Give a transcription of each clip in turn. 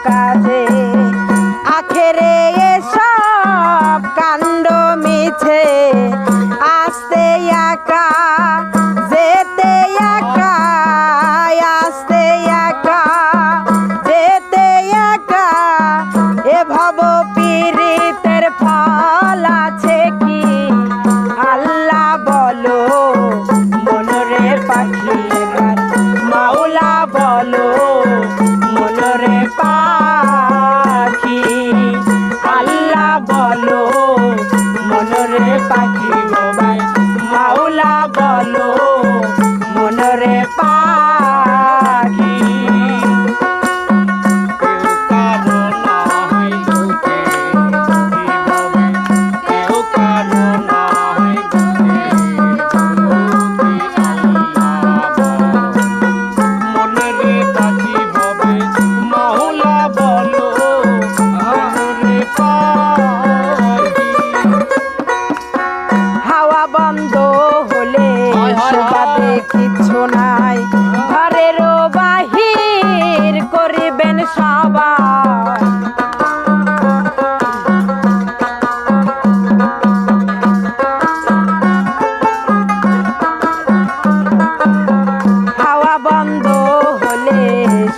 কাজে আখেরে এসব কাণ্ড মিছে আস্তে একা যেতে একা আস্তে একা যেতে একা এ ভব পীড়িতের ফল আছে কি আল্লাহ বলো মনরে পাখি মাওলা বলো মনরে পাখি আল্লাহ বলো মনরে পাখি মাওলা বলো মনরে পাখি কিচ্ছু নাই ঘরেরও বাহির করিবেন সবাই হাওয়া বন্ধ হলে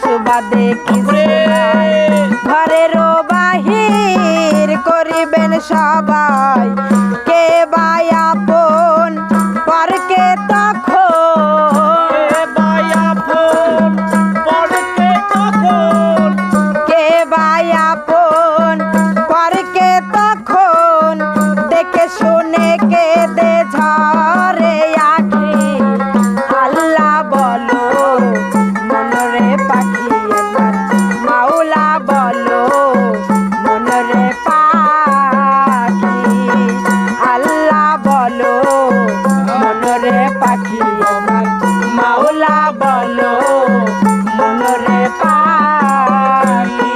সুবাদে কিছু নাই ঘরেরও বাহির করিবেন সবাই কে বাই আপন পরকে মাওলা বলো মনরে পাখি মনরে পাখি মাওলা বলো মনরে পাখি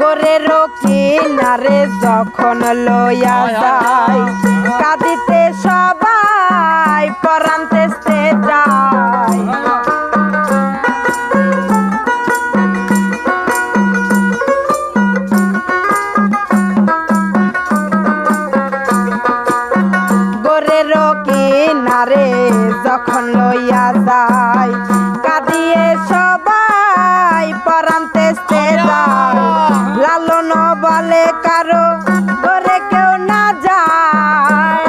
গোরের কিনারে যখন লইয়া যায় কাঁদিতে সবাই পরাণ তেস্তে যায় গোরের কিনারে যখন লইয়া যায় কাঁদিয়ে সবাই পরাণ তেস্তে যায় লালন বলে কারো ঘরে কেউ না যায়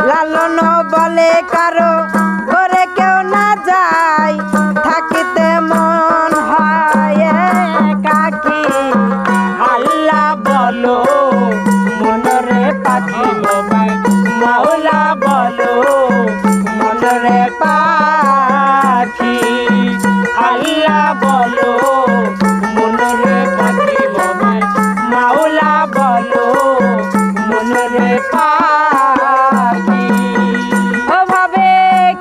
লালন বলে কারো ঘরে কেউ না যায় থাকিতে মন হয় কাকি আল্লাহ বলো মনরে পাখি মাওলা বলো মনরে পাখি আল্লাহ বলো মনরে পাখি মাওলা বলো মনরে পাখি ভাবে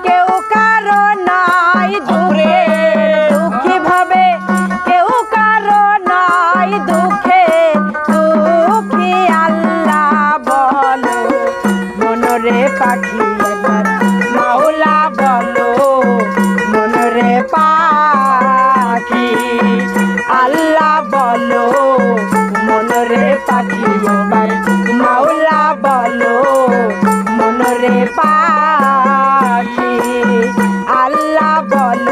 কেউ কারো নাই দূরে দুঃখী ভাবে কেউ কারো নাই দুঃখে দুঃখী আল্লাহ বলো মনরে পাখি মাওলা বলো মনরে পাখি আল্লাহ বলো মনরে পাখি মাওলা বলো মনরে পাখি আল্লাহ বলো